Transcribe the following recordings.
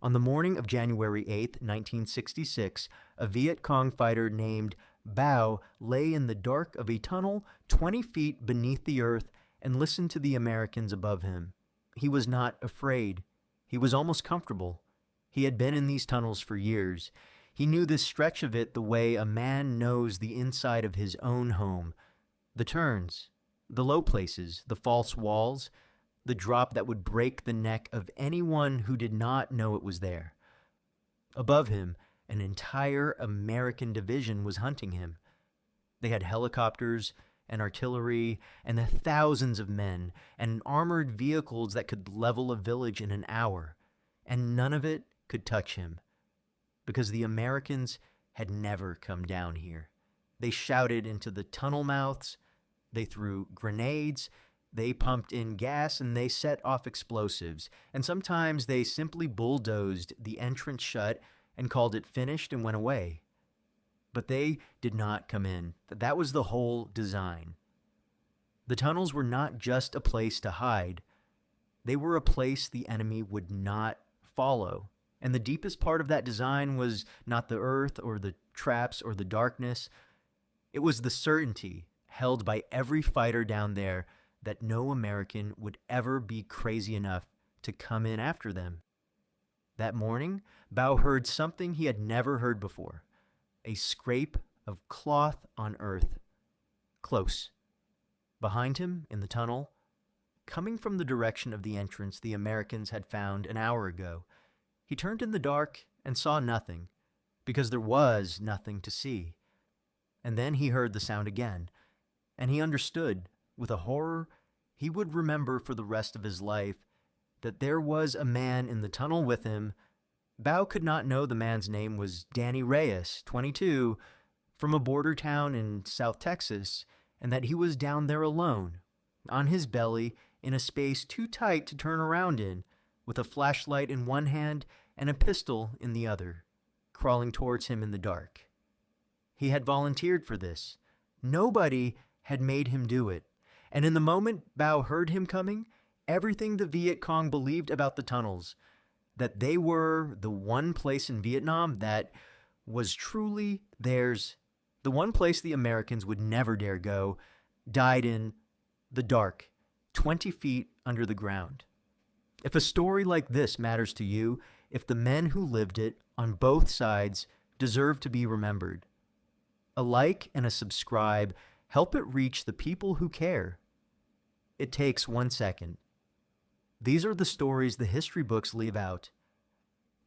On the morning of January 8th, 1966, a Viet Cong fighter named Bao lay in the dark of a tunnel 20 feet beneath the earth and listened to the Americans above him. He was not afraid. He was almost comfortable. He had been in these tunnels for years. He knew this stretch of it the way a man knows the inside of his own home. The turns, the low places, the false walls, the drop that would break the neck of anyone who did not know it was there. Above him, an entire American division was hunting him. They had helicopters and artillery and the thousands of men and armored vehicles that could level a village in an hour, and none of it could touch him because the Americans had never come down here. They shouted into the tunnel mouths, they threw grenades, they pumped in gas, and they set off explosives, and sometimes they simply bulldozed the entrance shut and called it finished and went away. But they did not come in. That was the whole design. The tunnels were not just a place to hide. They were a place the enemy would not follow. And the deepest part of that design was not the earth or the traps or the darkness. It was the certainty held by every fighter down there that no American would ever be crazy enough to come in after them. That morning, Bao heard something he had never heard before. A scrape of cloth on earth. Close. Behind him, in the tunnel, coming from the direction of the entrance the Americans had found an hour ago. He turned in the dark and saw nothing, because there was nothing to see. And then he heard the sound again, and he understood, with a horror he would remember for the rest of his life, that there was a man in the tunnel with him. Bao could not know the man's name was Danny Reyes, 22, from a border town in South Texas, and that he was down there alone, on his belly, in a space too tight to turn around in, with a flashlight in one hand and a pistol in the other, crawling towards him in the dark. He had volunteered for this. Nobody had made him do it. And in the moment Bao heard him coming, everything the Viet Cong believed about the tunnels, that they were the one place in Vietnam that was truly theirs, the one place the Americans would never dare go, died in the dark, 20 feet under the ground. If a story like this matters to you, if the men who lived it on both sides deserve to be remembered, a like and a subscribe help it reach the people who care. It takes 1 second. These are the stories the history books leave out.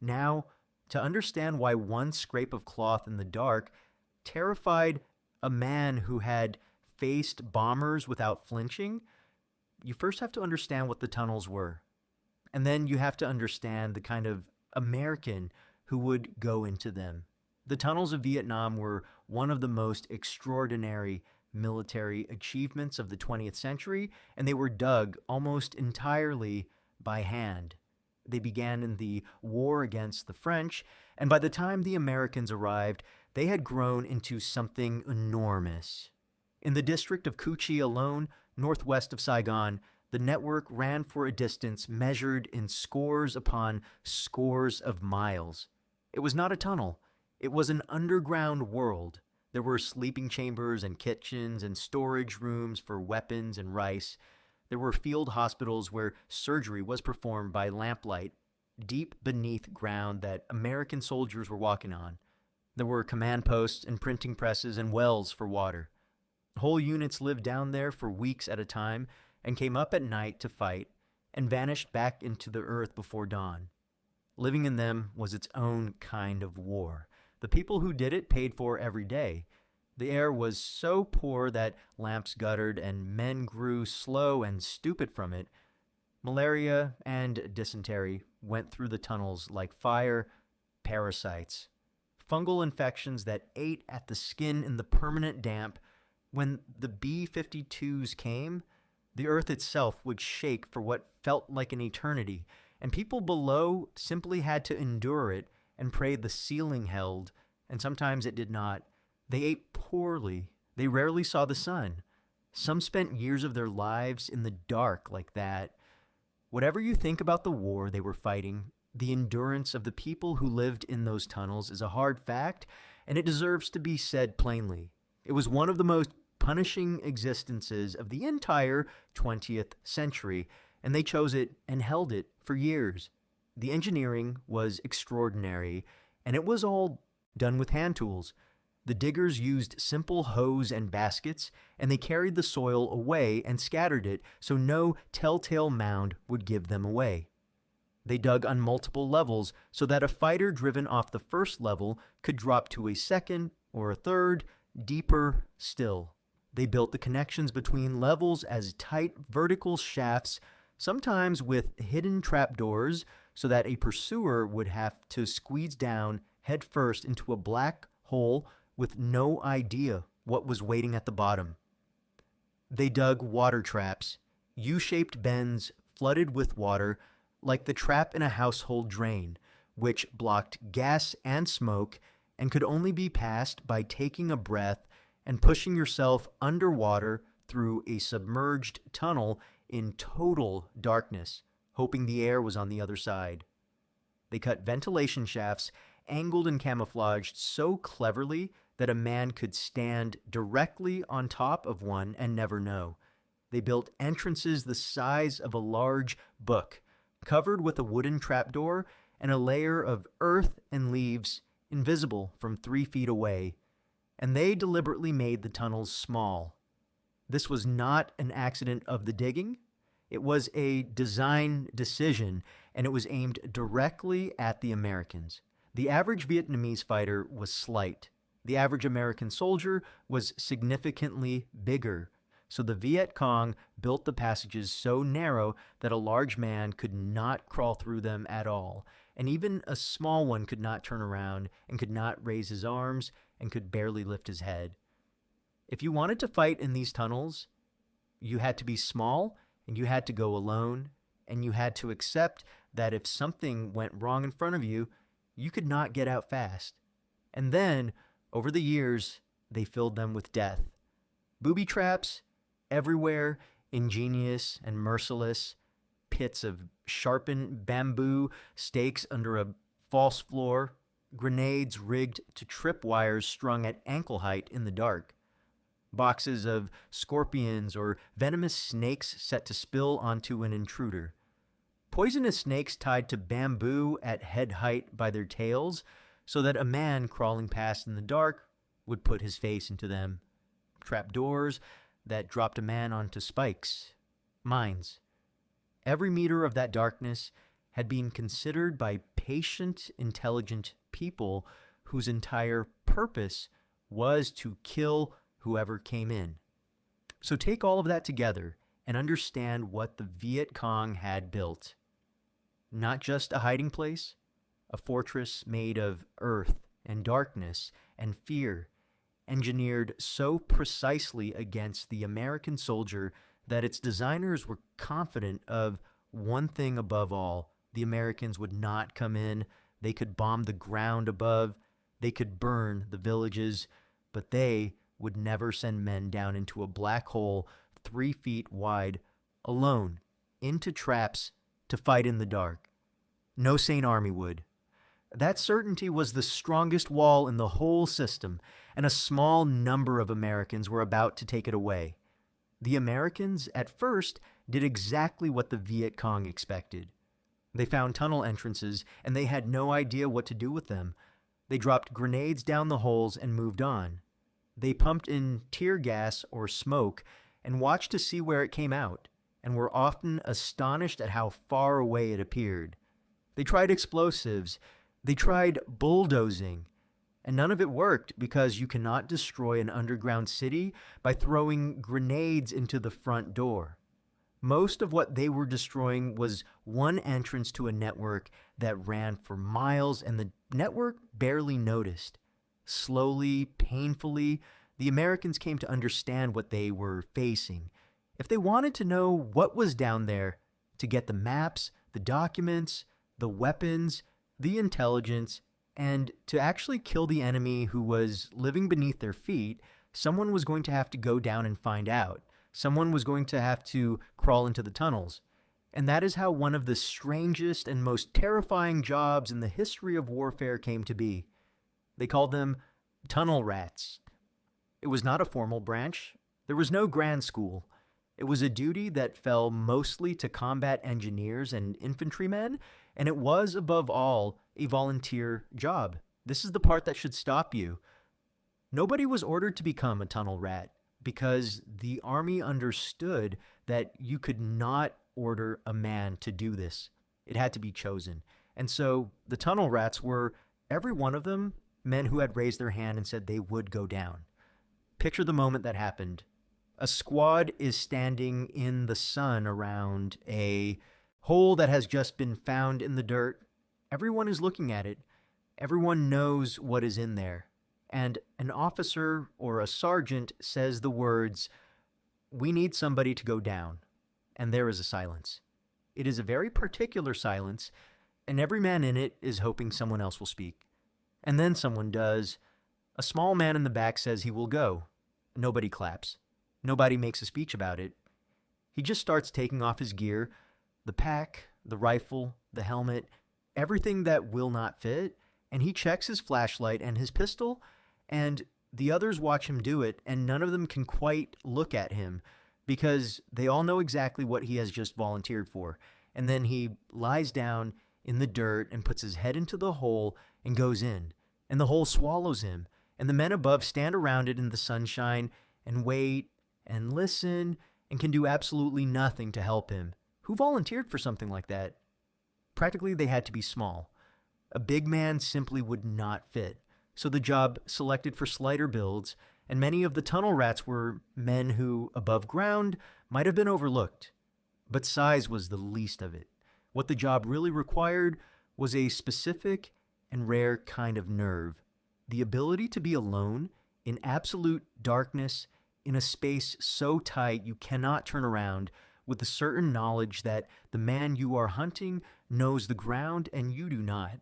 Now, to understand why one scrape of cloth in the dark terrified a man who had faced bombers without flinching, you first have to understand what the tunnels were. And then you have to understand the kind of American who would go into them. The tunnels of Vietnam were one of the most extraordinary military achievements of the 20th century, and they were dug almost entirely by hand. They began in the war against the French, and by the time the Americans arrived, they had grown into something enormous. In the district of Cu Chi alone, northwest of Saigon, the network ran for a distance measured in scores upon scores of miles. It was not a tunnel. It was an underground world. There were sleeping chambers and kitchens and storage rooms for weapons and rice. There were field hospitals where surgery was performed by lamplight, deep beneath ground that American soldiers were walking on. There were command posts and printing presses and wells for water. Whole units lived down there for weeks at a time and came up at night to fight and vanished back into the earth before dawn. Living in them was its own kind of war. The people who did it paid for every day. The air was so poor that lamps guttered and men grew slow and stupid from it. Malaria and dysentery went through the tunnels like fire, parasites, fungal infections that ate at the skin in the permanent damp. When the B-52s came, the earth itself would shake for what felt like an eternity, and people below simply had to endure it and pray the ceiling held, and sometimes it did not. They ate poorly. They rarely saw the sun. Some spent years of their lives in the dark like that. Whatever you think about the war they were fighting, The endurance of the people who lived in those tunnels is a hard fact, and it deserves to be said plainly. It was one of the most punishing existences of the entire 20th century, and they chose it and held it for years. The engineering was extraordinary, and it was all done with hand tools. The diggers used simple hoes and baskets, and they carried the soil away and scattered it so no telltale mound would give them away. They dug on multiple levels so that a fighter driven off the first level could drop to a second or a third, deeper still. They built the connections between levels as tight vertical shafts, sometimes with hidden trapdoors, so that a pursuer would have to squeeze down head first into a black hole with no idea what was waiting at the bottom. They dug water traps, U-shaped bends flooded with water, like the trap in a household drain, which blocked gas and smoke and could only be passed by taking a breath and pushing yourself underwater through a submerged tunnel in total darkness, hoping the air was on the other side. They cut ventilation shafts, angled and camouflaged so cleverly that a man could stand directly on top of one and never know. They built entrances the size of a large book, covered with a wooden trapdoor and a layer of earth and leaves invisible from 3 feet away, and they deliberately made the tunnels small. This was not an accident of the digging. It was a design decision, and it was aimed directly at the Americans. The average Vietnamese fighter was slight. The average American soldier was significantly bigger. So the Viet Cong built the passages so narrow that a large man could not crawl through them at all, and even a small one could not turn around and could not raise his arms and could barely lift his head. If you wanted to fight in these tunnels, you had to be small, and you had to go alone, and you had to accept that if something went wrong in front of you, you could not get out fast. And then, over the years, they filled them with death. Booby traps everywhere, ingenious and merciless, pits of sharpened bamboo, stakes under a false floor, grenades rigged to trip wires strung at ankle height in the dark, boxes of scorpions or venomous snakes set to spill onto an intruder, poisonous snakes tied to bamboo at head height by their tails so that a man crawling past in the dark would put his face into them, trapdoors that dropped a man onto spikes, mines. Every meter of that darkness had been considered by patient, intelligent people whose entire purpose was to kill whoever came in. So take all of that together and understand what the Viet Cong had built. Not just a hiding place, a fortress made of earth and darkness and fear, engineered so precisely against the American soldier that its designers were confident of one thing above all: the Americans would not come in. They could bomb the ground above, they could burn the villages, but they would never send men down into a black hole 3 feet wide, alone, into traps to fight in the dark. No sane army would. That certainty was the strongest wall in the whole system, and a small number of Americans were about to take it away. The Americans, at first, did exactly what the Viet Cong expected. They found tunnel entrances, and they had no idea what to do with them. They dropped grenades down the holes and moved on. They pumped in tear gas or smoke and watched to see where it came out, and were often astonished at how far away it appeared. They tried explosives. They tried bulldozing, and none of it worked because you cannot destroy an underground city by throwing grenades into the front door. Most of what they were destroying was one entrance to a network that ran for miles, and the network barely noticed. Slowly, painfully, the Americans came to understand what they were facing. If they wanted to know what was down there, to get the maps, the documents, the weapons, the intelligence, and to actually kill the enemy who was living beneath their feet, someone was going to have to go down and find out. Someone was going to have to crawl into the tunnels. And that is how one of the strangest and most terrifying jobs in the history of warfare came to be. They called them tunnel rats. It was not a formal branch. There was no grand school. It was a duty that fell mostly to combat engineers and infantrymen, and it was, above all, a volunteer job. This is the part that should stop you. Nobody was ordered to become a tunnel rat because the army understood that you could not order a man to do this. It had to be chosen. And so the tunnel rats were, every one of them, men who had raised their hand and said they would go down. Picture the moment that happened. A squad is standing in the sun around a hole that has just been found in the dirt. Everyone is looking at it. Everyone knows what is in there. And an officer or a sergeant says the words, "We need somebody to go down." And there is a silence. It is a very particular silence, and every man in it is hoping someone else will speak. And then someone does. A small man in the back says he will go. Nobody claps. Nobody makes a speech about it. He just starts taking off his gear, the pack, the rifle, the helmet, everything that will not fit, and he checks his flashlight and his pistol, and the others watch him do it, and none of them can quite look at him because they all know exactly what he has just volunteered for. And then he lies down in the dirt and puts his head into the hole and goes in, and the hole swallows him, and the men above stand around it in the sunshine and wait and listen and can do absolutely nothing to help him. Who volunteered for something like that? Practically, they had to be small. A big man simply would not fit. So the job selected for slighter builds, and many of the tunnel rats were men who, above ground, might have been overlooked. But size was the least of it. What the job really required was a specific and rare kind of nerve. The ability to be alone in absolute darkness in a space so tight you cannot turn around, with the certain knowledge that the man you are hunting knows the ground and you do not,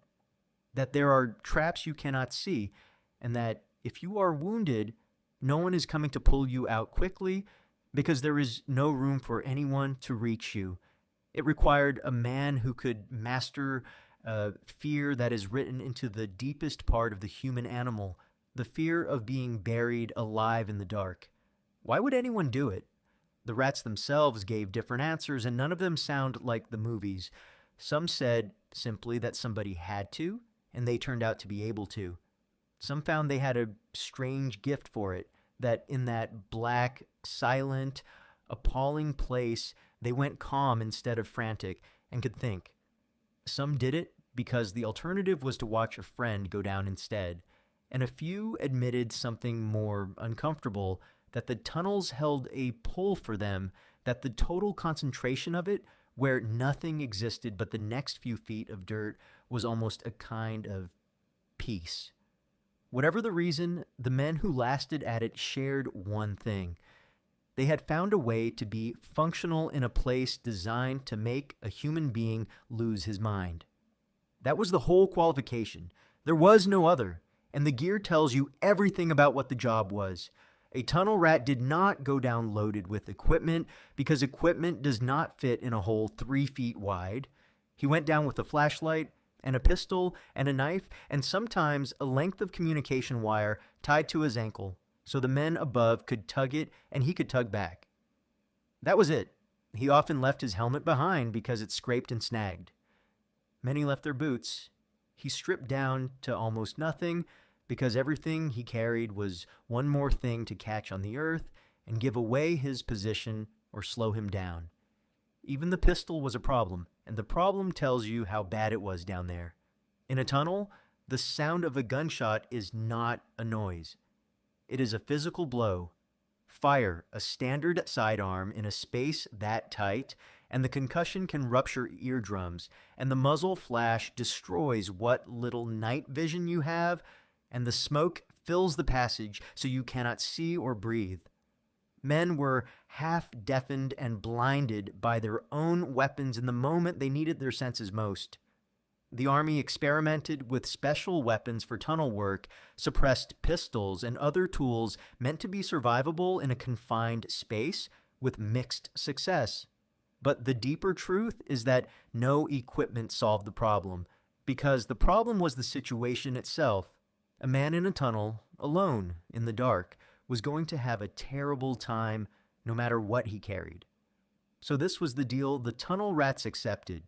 that there are traps you cannot see, and that if you are wounded, no one is coming to pull you out quickly because there is no room for anyone to reach you. It required a man who could master fear that is written into the deepest part of the human animal, the fear of being buried alive in the dark. Why would anyone do it? The rats themselves gave different answers, and none of them sound like the movies. Some said simply that somebody had to, and they turned out to be able to. Some found they had a strange gift for it, that in that black, silent, appalling place, they went calm instead of frantic and could think. Some did it because the alternative was to watch a friend go down instead, and a few admitted something more uncomfortable, that the tunnels held a pull for them, that the total concentration of it, where nothing existed but the next few feet of dirt, was almost a kind of peace. Whatever the reason, the men who lasted at it shared one thing. They had found a way to be functional in a place designed to make a human being lose his mind. That was the whole qualification. There was no other, and the gear tells you everything about what the job was. A tunnel rat did not go down loaded with equipment because equipment does not fit in a hole 3 feet wide. He went down with a flashlight and a pistol and a knife and sometimes a length of communication wire tied to his ankle so the men above could tug it and he could tug back. That was it. He often left his helmet behind because it scraped and snagged. Many left their boots. He stripped down to almost nothing because everything he carried was one more thing to catch on the earth and give away his position or slow him down. Even the pistol was a problem, and the problem tells you how bad it was down there. In a tunnel, the sound of a gunshot is not a noise. It is a physical blow. Fire a standard sidearm in a space that tight, and the concussion can rupture eardrums, and the muzzle flash destroys what little night vision you have, and the smoke fills the passage so you cannot see or breathe. Men were half deafened and blinded by their own weapons in the moment they needed their senses most. The Army experimented with special weapons for tunnel work, suppressed pistols, and other tools meant to be survivable in a confined space with mixed success. But the deeper truth is that no equipment solved the problem, because the problem was the situation itself. A man in a tunnel, alone, in the dark, was going to have a terrible time no matter what he carried. So this was the deal the tunnel rats accepted.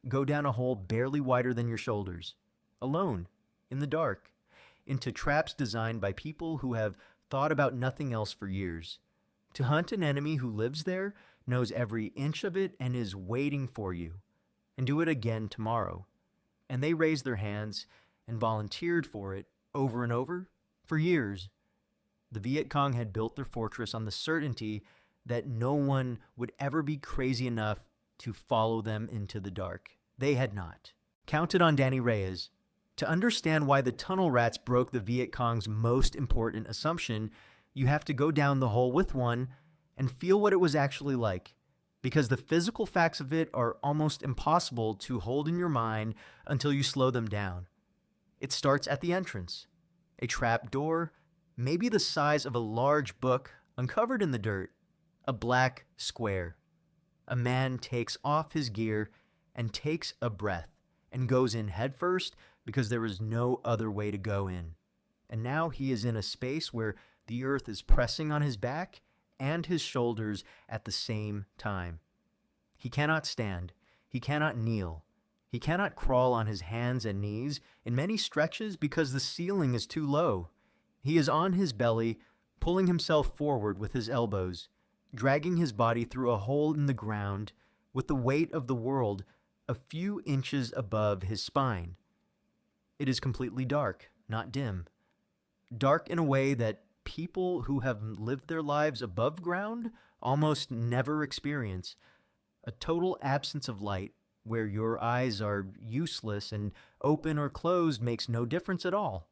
Go down a hole barely wider than your shoulders, alone, in the dark, into traps designed by people who have thought about nothing else for years. To hunt an enemy who lives there, knows every inch of it, and is waiting for you. And do it again tomorrow. And they raised their hands and volunteered for it over and over for years. The Viet Cong had built their fortress on the certainty that no one would ever be crazy enough to follow them into the dark. They had not. Counted on Danny Reyes. To understand why the tunnel rats broke the Viet Cong's most important assumption, you have to go down the hole with one and feel what it was actually like, because the physical facts of it are almost impossible to hold in your mind until you slow them down. It starts at the entrance. A trap door, maybe the size of a large book, uncovered in the dirt. A black square. A man takes off his gear and takes a breath and goes in headfirst because there is no other way to go in. And now he is in a space where the earth is pressing on his back and his shoulders at the same time. He cannot stand. He cannot kneel. He cannot crawl on his hands and knees in many stretches because the ceiling is too low. He is on his belly, pulling himself forward with his elbows, dragging his body through a hole in the ground with the weight of the world a few inches above his spine. It is completely dark, not dim. Dark in a way that people who have lived their lives above ground almost never experience. A total absence of light, where your eyes are useless and open or closed makes no difference at all.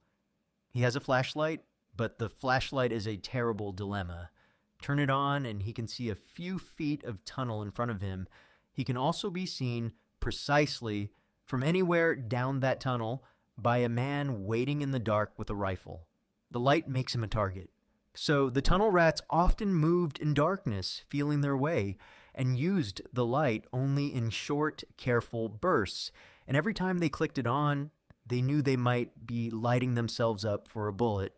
He has a flashlight, but the flashlight is a terrible dilemma. Turn it on and he can see a few feet of tunnel in front of him. He can also be seen precisely from anywhere down that tunnel by a man waiting in the dark with a rifle. The light makes him a target. So the tunnel rats often moved in darkness, feeling their way, and used the light only in short, careful bursts. And every time they clicked it on, they knew they might be lighting themselves up for a bullet.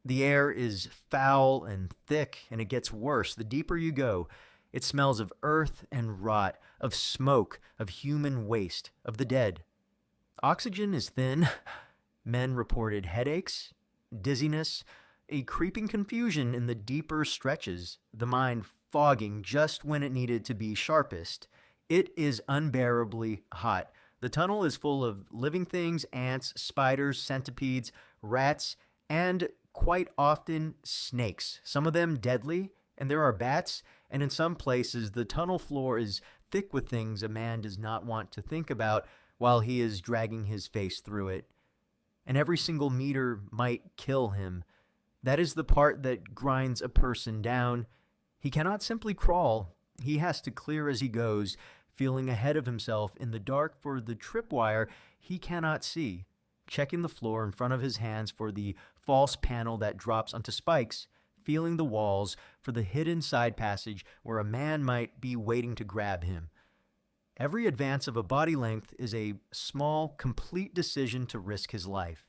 The air is foul and thick, and it gets worse the deeper you go. It smells of earth and rot, of smoke, of human waste, of the dead. Oxygen is thin. Men reported headaches, dizziness, a creeping confusion in the deeper stretches, the mind fogging just when it needed to be sharpest. It is unbearably hot. The tunnel is full of living things, ants, spiders, centipedes, rats, and quite often snakes, some of them deadly, and there are bats, and in some places the tunnel floor is thick with things a man does not want to think about while he is dragging his face through it. And every single meter might kill him. That is the part that grinds a person down. He cannot simply crawl. He has to clear as he goes, feeling ahead of himself in the dark for the tripwire he cannot see, checking the floor in front of his hands for the false panel that drops onto spikes, feeling the walls for the hidden side passage where a man might be waiting to grab him. Every advance of a body length is a small, complete decision to risk his life.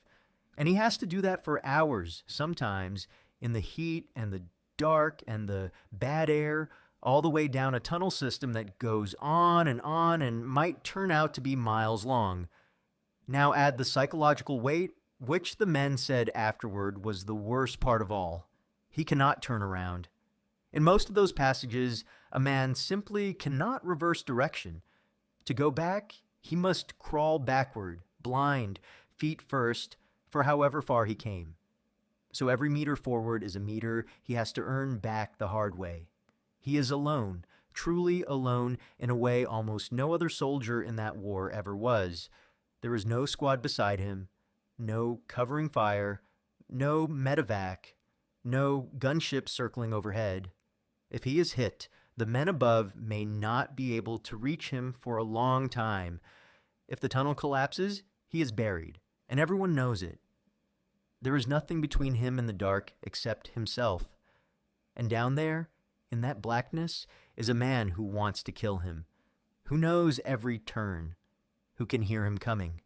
And he has to do that for hours, sometimes, in the heat and the dark and the bad air, all the way down a tunnel system that goes on and might turn out to be miles long. Now add the psychological weight, which the men said afterward was the worst part of all. He cannot turn around. In most of those passages, a man simply cannot reverse direction. To go back, he must crawl backward, blind, feet first, for however far he came. So every meter forward is a meter he has to earn back the hard way. He is alone, truly alone, in a way almost no other soldier in that war ever was. There is no squad beside him, no covering fire, no medevac, no gunship circling overhead. If he is hit, the men above may not be able to reach him for a long time. If the tunnel collapses, he is buried, and everyone knows it. There is nothing between him and the dark except himself. And down there, in that blackness, is a man who wants to kill him, who knows every turn, who can hear him coming,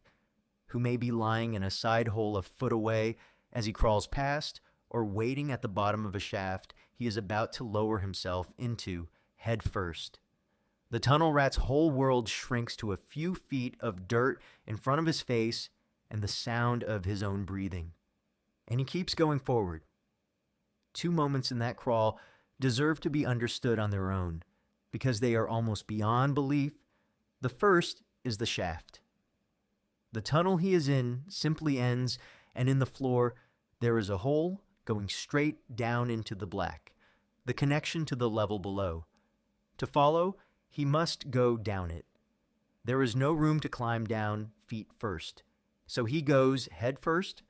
who may be lying in a side hole a foot away as he crawls past, or waiting at the bottom of a shaft he is about to lower himself into head first. The tunnel rat's whole world shrinks to a few feet of dirt in front of his face and the sound of his own breathing. And he keeps going forward. 2 moments in that crawl deserve to be understood on their own, because they are almost beyond belief. The first is the shaft. The tunnel he is in simply ends, and in the floor there is a hole going straight down into the black, the connection to the level below. To follow, he must go down it. There is no room to climb down feet first, so he goes head first,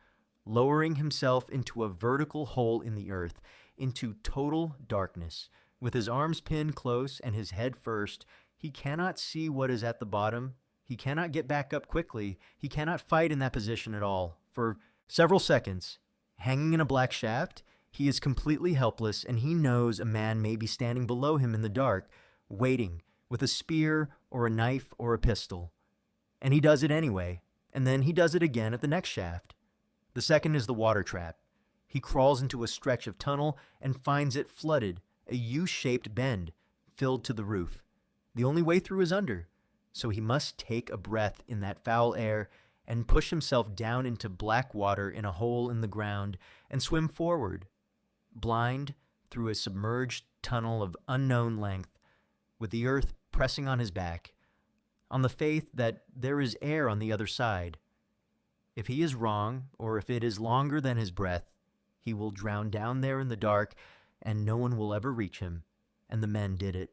lowering himself into a vertical hole in the earth, into total darkness. With his arms pinned close and his head first, he cannot see what is at the bottom. He cannot get back up quickly. He cannot fight in that position at all. For several seconds, hanging in a black shaft, he is completely helpless, and he knows a man may be standing below him in the dark, waiting, with a spear or a knife or a pistol. And he does it anyway, and then he does it again at the next shaft. The second is the water trap. He crawls into a stretch of tunnel and finds it flooded, a U-shaped bend filled to the roof. The only way through is under, so he must take a breath in that foul air and push himself down into black water in a hole in the ground and swim forward, blind through a submerged tunnel of unknown length, with the earth pressing on his back, on the faith that there is air on the other side. If he is wrong, or if it is longer than his breath, he will drown down there in the dark, and no one will ever reach him, and the men did it.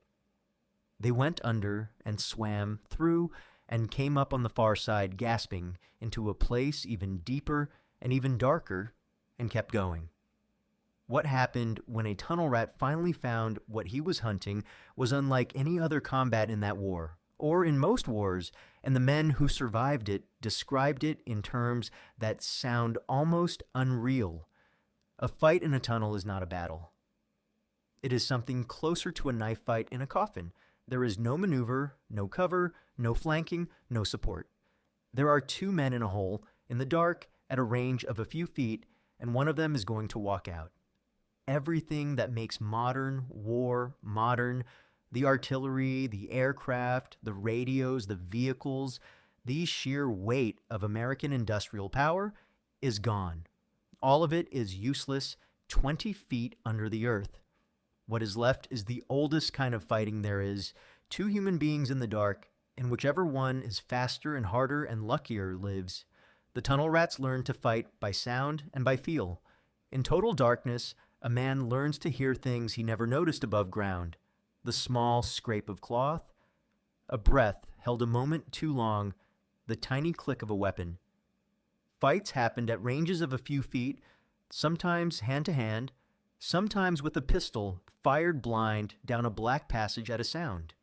They went under and swam through and came up on the far side, gasping, into a place even deeper and even darker, and kept going. What happened when a tunnel rat finally found what he was hunting was unlike any other combat in that war, or in most wars, and the men who survived it described it in terms that sound almost unreal. A fight in a tunnel is not a battle. It is something closer to a knife fight in a coffin. There is no maneuver, no cover, no flanking, no support. There are 2 men in a hole, in the dark, at a range of a few feet, and one of them is going to walk out. Everything that makes modern war modern, the artillery, the aircraft, the radios, the vehicles, the sheer weight of American industrial power is gone. All of it is useless 20 feet under the earth. What is left is the oldest kind of fighting there is, 2 human beings in the dark, and whichever one is faster and harder and luckier lives. The tunnel rats learn to fight by sound and by feel. In total darkness, a man learns to hear things he never noticed above ground. The small scrape of cloth, a breath held a moment too long, the tiny click of a weapon. Fights happened at ranges of a few feet, sometimes hand to hand, sometimes with a pistol fired blind down a black passage at a sound.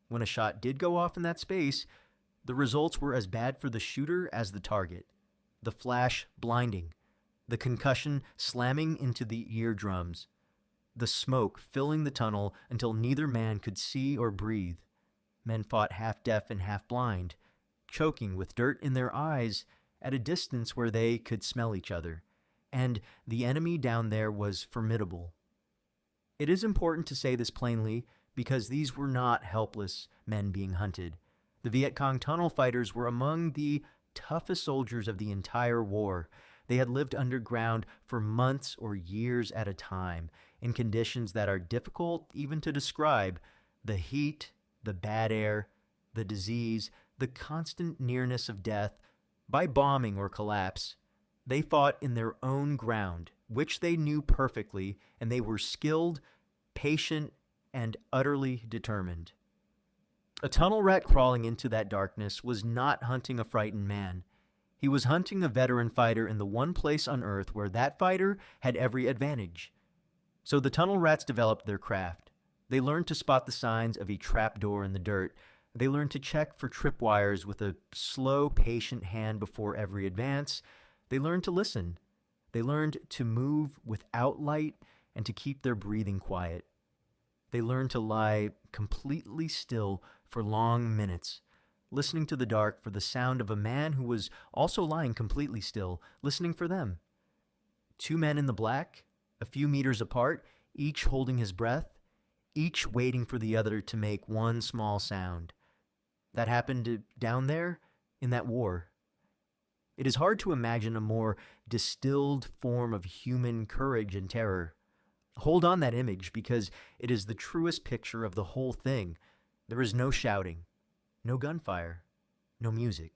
When a shot did go off in that space, the results were as bad for the shooter as the target. The flash blinding, the concussion slamming into the eardrums, the smoke filling the tunnel until neither man could see or breathe. Men fought half deaf and half blind, choking with dirt in their eyes at a distance where they could smell each other, and the enemy down there was formidable. It is important to say this plainly because these were not helpless men being hunted. The Viet Cong tunnel fighters were among the toughest soldiers of the entire war. They had lived underground for months or years at a time, in conditions that are difficult even to describe. The heat, the bad air, the disease, the constant nearness of death, by bombing or collapse. They fought in their own ground, which they knew perfectly, and they were skilled, patient, and utterly determined. A tunnel rat crawling into that darkness was not hunting a frightened man. He was hunting a veteran fighter in the one place on Earth where that fighter had every advantage. So the tunnel rats developed their craft. They learned to spot the signs of a trapdoor in the dirt. They learned to check for tripwires with a slow, patient hand before every advance. They learned to listen. They learned to move without light and to keep their breathing quiet. They learned to lie completely still for long minutes, listening to the dark for the sound of a man who was also lying completely still, listening for them. Two men in the black, a few meters apart, each holding his breath, each waiting for the other to make one small sound. That happened down there in that war. It is hard to imagine a more distilled form of human courage and terror. Hold on that image because it is the truest picture of the whole thing. There is no shouting, no gunfire, no music.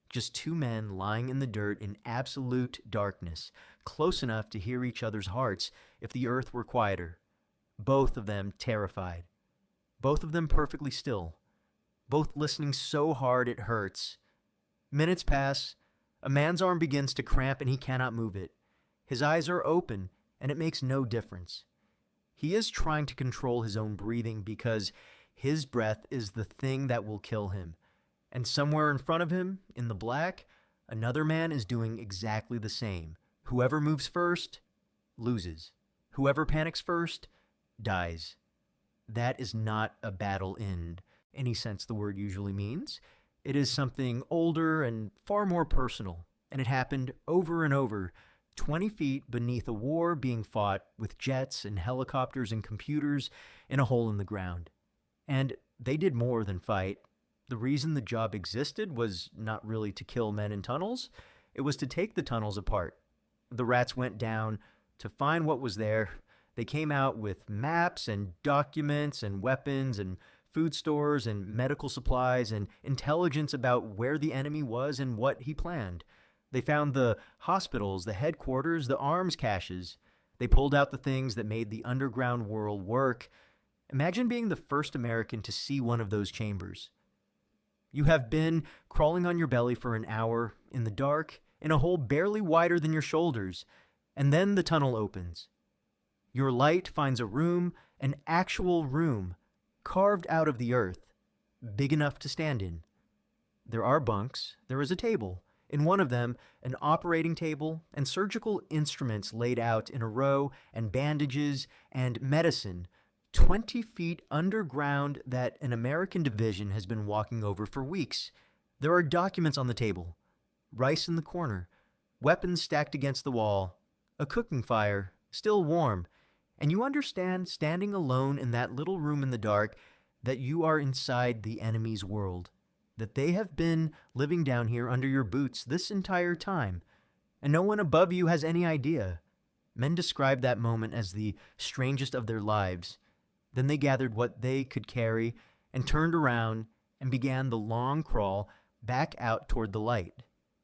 Just two men lying in the dirt in absolute darkness, close enough to hear each other's hearts if the earth were quieter. Both of them terrified. Both of them perfectly still. Both listening so hard it hurts. Minutes pass. A man's arm begins to cramp and he cannot move it. His eyes are open and it makes no difference. He is trying to control his own breathing because his breath is the thing that will kill him. And somewhere in front of him, in the black, another man is doing exactly the same. Whoever moves first, loses. Whoever panics first, dies. That is not a battle in any sense the word usually means. It is something older and far more personal, and it happened over and over, 20 feet beneath a war being fought with jets and helicopters and computers in a hole in the ground. And they did more than fight. The reason the job existed was not really to kill men in tunnels. It was to take the tunnels apart. The rats went down to find what was there. They came out with maps and documents and weapons and food stores and medical supplies and intelligence about where the enemy was and what he planned. They found the hospitals, the headquarters, the arms caches. They pulled out the things that made the underground world work. Imagine being the first American to see one of those chambers. You have been crawling on your belly for an hour in the dark, in a hole barely wider than your shoulders, and then the tunnel opens. Your light finds a room, an actual room, carved out of the earth, big enough to stand in. There are bunks, there is a table. In one of them, an operating table and surgical instruments laid out in a row, and bandages and medicine 20 feet underground that an American division has been walking over for weeks. There are documents on the table, rice in the corner, weapons stacked against the wall, a cooking fire, still warm, and you understand, standing alone in that little room in the dark, that you are inside the enemy's world, that they have been living down here under your boots this entire time, and no one above you has any idea. Men describe that moment as the strangest of their lives. Then they gathered what they could carry and turned around and began the long crawl back out toward the light.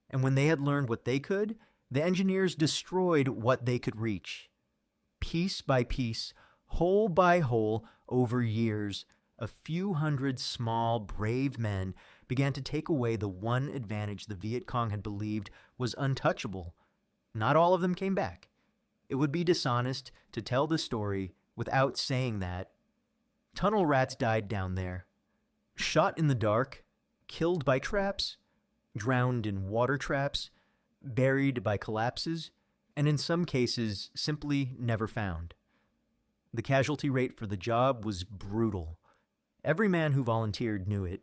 And when they had learned what they could, the engineers destroyed what they could reach. Piece by piece, hole by hole, over years, a few hundred small, brave men began to take away the one advantage the Viet Cong had believed was untouchable. Not all of them came back. It would be dishonest to tell the story without saying that. Tunnel rats died down there, shot in the dark, killed by traps, drowned in water traps, buried by collapses, and in some cases simply never found. The casualty rate for the job was brutal. Every man who volunteered knew it.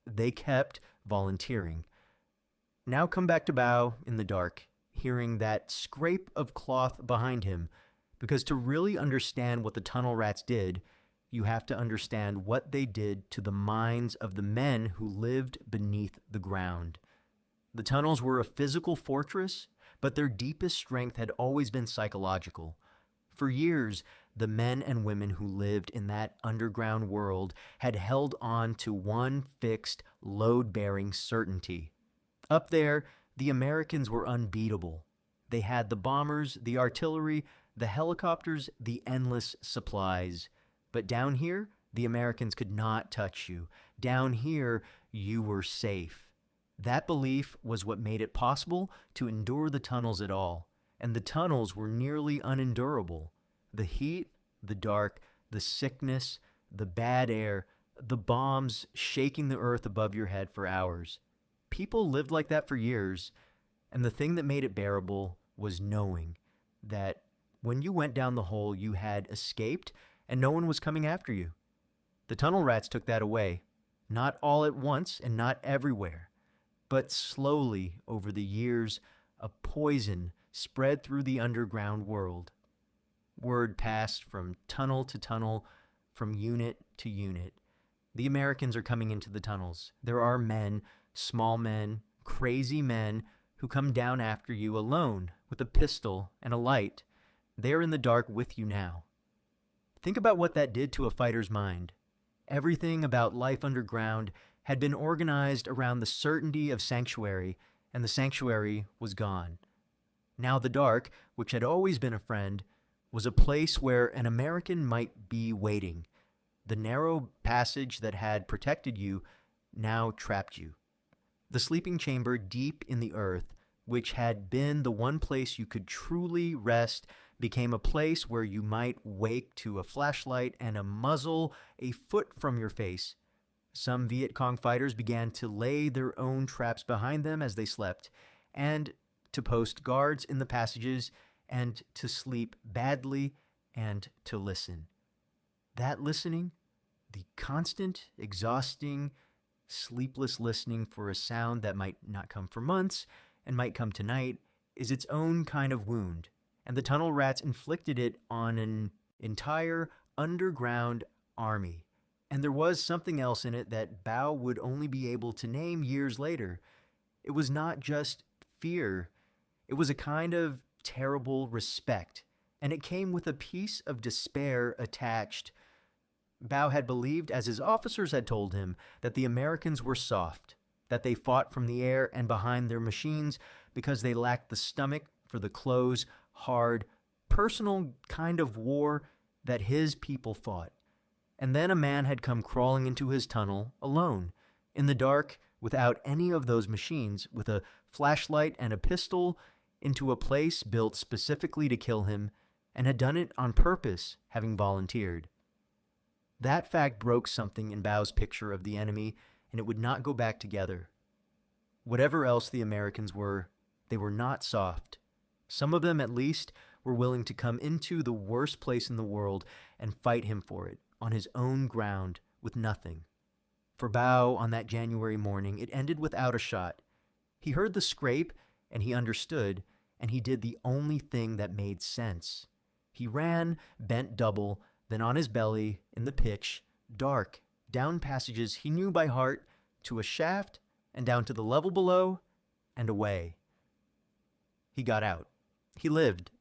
They kept volunteering. Now come back to Bao in the dark, hearing that scrape of cloth behind him, because to really understand what the tunnel rats did, you have to understand what they did to the minds of the men who lived beneath the ground. The tunnels were a physical fortress, but their deepest strength had always been psychological. For years, the men and women who lived in that underground world had held on to one fixed, load-bearing certainty. Up there, the Americans were unbeatable. They had the bombers, the artillery, the helicopters, the endless supplies. But down here, the Americans could not touch you. Down here, you were safe. That belief was what made it possible to endure the tunnels at all. And the tunnels were nearly unendurable. The heat, the dark, the sickness, the bad air, the bombs shaking the earth above your head for hours. People lived like that for years, and the thing that made it bearable was knowing that when you went down the hole, you had escaped and no one was coming after you. The tunnel rats took that away, not all at once and not everywhere, but slowly over the years, a poison spread through the underground world. Word passed from tunnel to tunnel, from unit to unit. The Americans are coming into the tunnels. There are men, small men, crazy men, who come down after you alone with a pistol and a light. They're in the dark with you now. Think about what that did to a fighter's mind. Everything about life underground had been organized around the certainty of sanctuary, and the sanctuary was gone. Now the dark, which had always been a friend, was a place where an American might be waiting. The narrow passage that had protected you now trapped you. The sleeping chamber deep in the earth, which had been the one place you could truly rest, became a place where you might wake to a flashlight and a muzzle a foot from your face. Some Viet Cong fighters began to lay their own traps behind them as they slept, and to post guards in the passages, and to sleep badly, and to listen. That listening, the constant, exhausting, sleepless listening for a sound that might not come for months and might come tonight, is its own kind of wound, and the tunnel rats inflicted it on an entire underground army. And there was something else in it that Bao would only be able to name years later. It was not just fear. It was a kind of terrible respect, and it came with a piece of despair attached. Bao had believed, as his officers had told him, that the Americans were soft, that they fought from the air and behind their machines because they lacked the stomach for the close, hard, personal kind of war that his people fought. And then a man had come crawling into his tunnel alone, in the dark, without any of those machines, with a flashlight and a pistol, into a place built specifically to kill him, and had done it on purpose, having volunteered. That fact broke something in Bao's picture of the enemy, and it would not go back together. Whatever else the Americans were, they were not soft. Some of them, at least, were willing to come into the worst place in the world and fight him for it, on his own ground, with nothing. For Bao, on that January morning, it ended without a shot. He heard the scrape, and he understood, and he did the only thing that made sense. He ran, bent double, then on his belly, in the pitch, dark, down passages he knew by heart, to a shaft, and down to the level below, and away. He got out. He lived.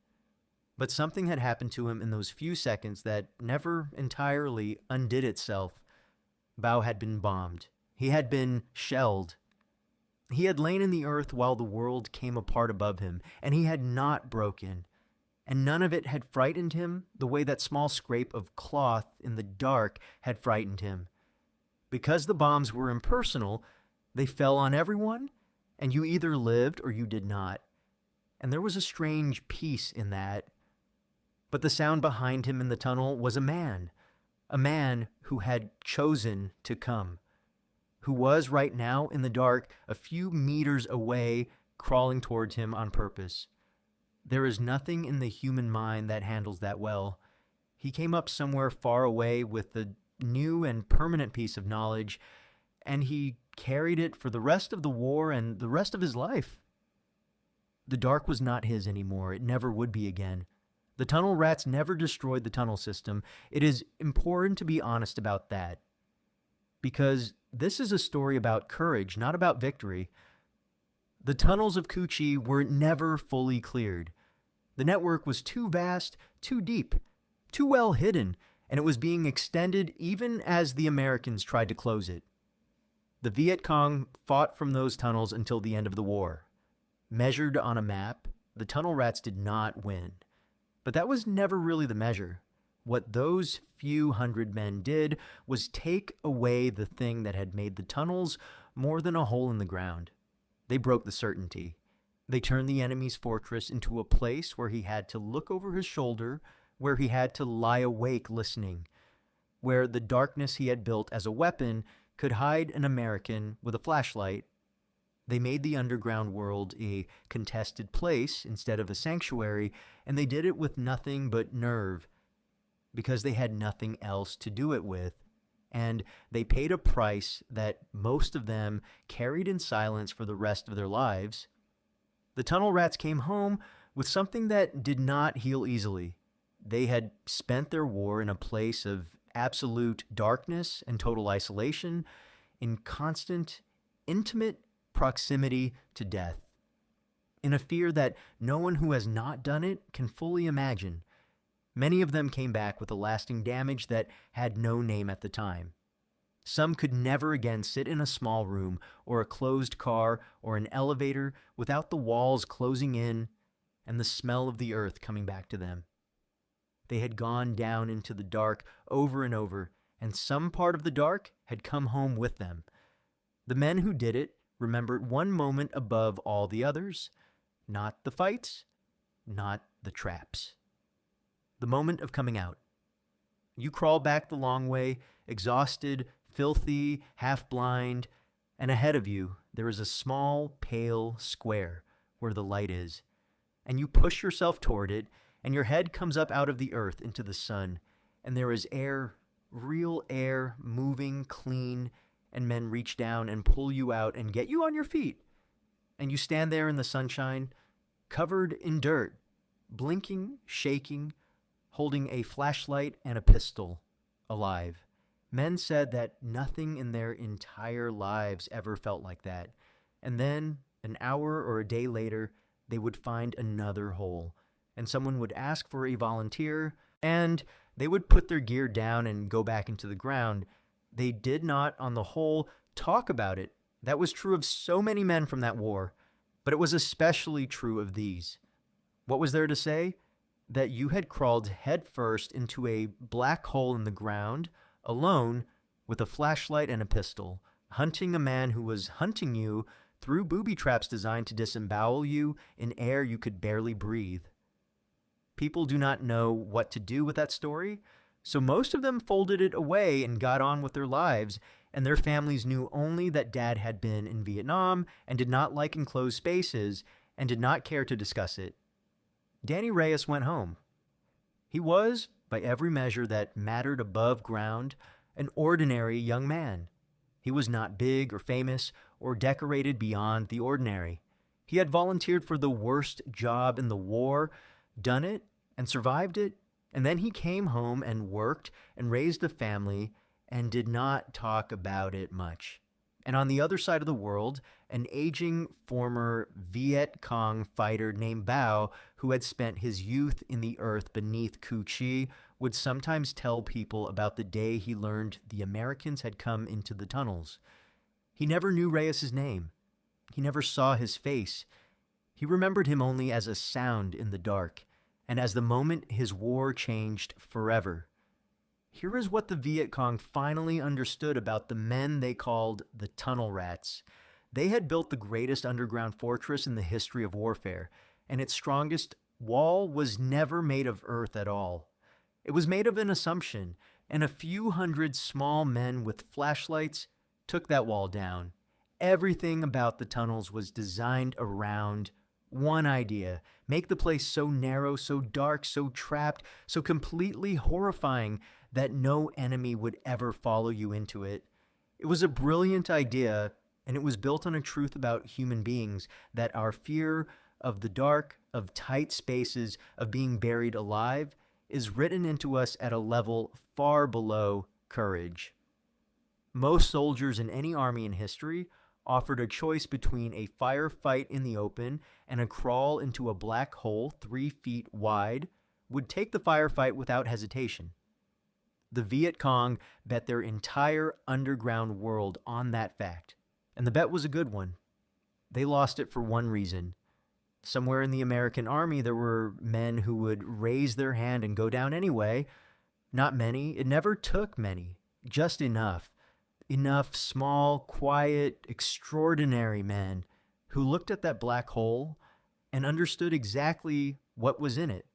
But something had happened to him in those few seconds that never entirely undid itself. Bao had been bombed. He had been shelled. He had lain in the earth while the world came apart above him, and he had not broken. And none of it had frightened him the way that small scrape of cloth in the dark had frightened him. Because the bombs were impersonal, they fell on everyone, and you either lived or you did not. And there was a strange peace in that. But the sound behind him in the tunnel was a man who had chosen to come, who was right now in the dark a few meters away, crawling towards him on purpose. There is nothing in the human mind that handles that well. He came up somewhere far away with a new and permanent piece of knowledge, and he carried it for the rest of the war and the rest of his life. The dark was not his anymore. It never would be again. The tunnel rats never destroyed the tunnel system. It is important to be honest about that, because this is a story about courage, not about victory. The tunnels of Cu Chi were never fully cleared. The network was too vast, too deep, too well hidden, and it was being extended even as the Americans tried to close it. The Viet Cong fought from those tunnels until the end of the war. Measured on a map, the tunnel rats did not win. But that was never really the measure. What those few hundred men did was take away the thing that had made the tunnels more than a hole in the ground. They broke the certainty. They turned the enemy's fortress into a place where he had to look over his shoulder, where he had to lie awake listening, where the darkness he had built as a weapon could hide an American with a flashlight. They made the underground world a contested place instead of a sanctuary, and they did it with nothing but nerve. because they had nothing else to do it with, and they paid a price that most of them carried in silence for the rest of their lives. The tunnel rats came home with something that did not heal easily. They had spent their war in a place of absolute darkness and total isolation, in constant, intimate proximity to death, in a fear that no one who has not done it can fully imagine. Many of them came back with a lasting damage that had no name at the time. Some could never again sit in a small room or a closed car or an elevator without the walls closing in and the smell of the earth coming back to them. They had gone down into the dark over and over, and some part of the dark had come home with them. The men who did it remembered one moment above all the others, not the fights, not the traps. The moment of coming out. You crawl back the long way, exhausted, filthy, half-blind, and ahead of you there is a small, pale square where the light is. And you push yourself toward it, and your head comes up out of the earth into the sun, and there is air, real air, moving, clean, and men reach down and pull you out and get you on your feet. And you stand there in the sunshine, covered in dirt, blinking, shaking, holding a flashlight and a pistol, alive. Men said that nothing in their entire lives ever felt like that. And then, an hour or a day later, they would find another hole, and someone would ask for a volunteer, and they would put their gear down and go back into the ground. They did not, on the whole, talk about it. That was true of so many men from that war, but it was especially true of these. What was there to say? That you had crawled headfirst into a black hole in the ground, alone, with a flashlight and a pistol, hunting a man who was hunting you through booby traps designed to disembowel you in air you could barely breathe. People do not know what to do with that story, so most of them folded it away and got on with their lives, and their families knew only that Dad had been in Vietnam and did not like enclosed spaces and did not care to discuss it. Danny Reyes went home. He was, by every measure that mattered above ground, an ordinary young man. He was not big or famous or decorated beyond the ordinary. He had volunteered for the worst job in the war, done it, and survived it, and then he came home and worked and raised a family and did not talk about it much. And on the other side of the world, an aging former Viet Cong fighter named Bao, who had spent his youth in the earth beneath Cu Chi, would sometimes tell people about the day he learned the Americans had come into the tunnels. He never knew Reyes's name. He never saw his face. He remembered him only as a sound in the dark, and as the moment his war changed forever. Here is what the Viet Cong finally understood about the men they called the tunnel rats. They had built the greatest underground fortress in the history of warfare, and its strongest wall was never made of earth at all. It was made of an assumption, and a few hundred small men with flashlights took that wall down. Everything about the tunnels was designed around one idea: make the place so narrow, so dark, so trapped, so completely horrifying that no enemy would ever follow you into it. It was a brilliant idea, and it was built on a truth about human beings, that our fear of the dark, of tight spaces, of being buried alive, is written into us at a level far below courage. Most soldiers in any army in history offered a choice between a firefight in the open and a crawl into a black hole 3 feet wide, would take the firefight without hesitation. The Viet Cong bet their entire underground world on that fact, and the bet was a good one. They lost it for one reason. Somewhere in the American army there were men who would raise their hand and go down anyway. Not many. It never took many. Just enough. Enough small, quiet, extraordinary men who looked at that black hole and understood exactly what was in it.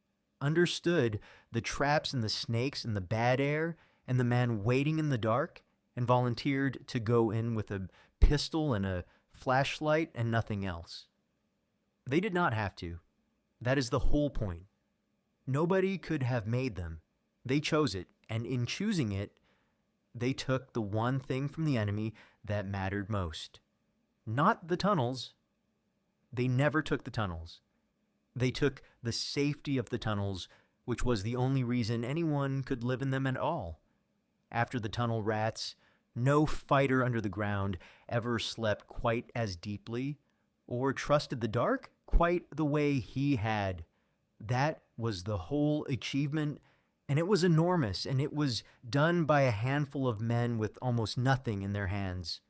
Understood the traps and the snakes and the bad air and the man waiting in the dark, and volunteered to go in with a pistol and a flashlight and nothing else. They did not have to. That is the whole point. Nobody could have made them. They chose it, and in choosing it, they took the one thing from the enemy that mattered most. Not the tunnels. They never took the tunnels. They took the safety of the tunnels, which was the only reason anyone could live in them at all. After the tunnel rats, no fighter under the ground ever slept quite as deeply or trusted the dark quite the way he had. That was the whole achievement, and it was enormous, and it was done by a handful of men with almost nothing in their hands.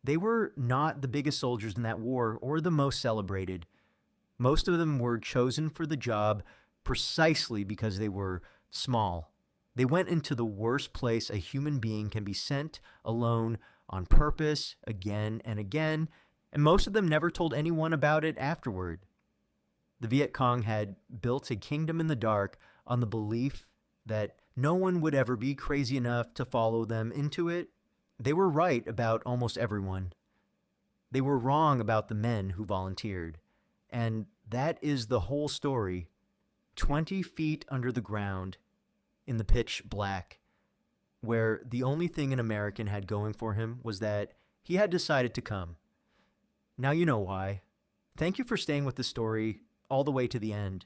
They were not the biggest soldiers in that war or the most celebrated. Most of them were chosen for the job precisely because they were small. They went into the worst place a human being can be sent alone on purpose again and again, and most of them never told anyone about it afterward. The Viet Cong had built a kingdom in the dark on the belief that no one would ever be crazy enough to follow them into it. They were right about almost everyone. They were wrong about the men who volunteered. And that is the whole story. 20 feet under the ground, in the pitch black, where the only thing an American had going for him was that he had decided to come. Now you know why. Thank you for staying with the story all the way to the end.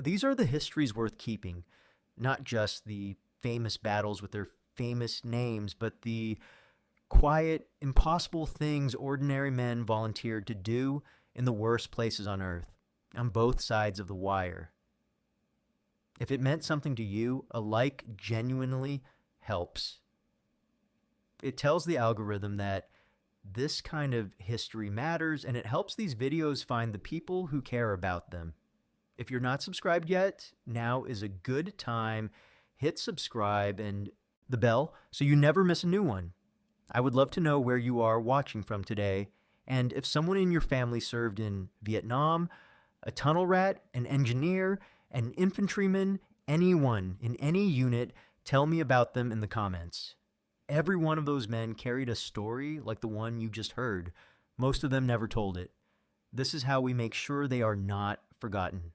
These are the histories worth keeping, not just the famous battles with their famous names, but the quiet, impossible things ordinary men volunteered to do in the worst places on earth, on both sides of the wire. If it meant something to you, a like genuinely helps. It tells the algorithm that this kind of history matters, and it helps these videos find the people who care about them. If you're not subscribed yet, now is a good time. Hit subscribe and the bell so you never miss a new one. I would love to know where you are watching from today, and if someone in your family served in Vietnam, a tunnel rat, an engineer, an infantryman, anyone in any unit, tell me about them in the comments. Every one of those men carried a story like the one you just heard. Most of them never told it. This is how we make sure they are not forgotten.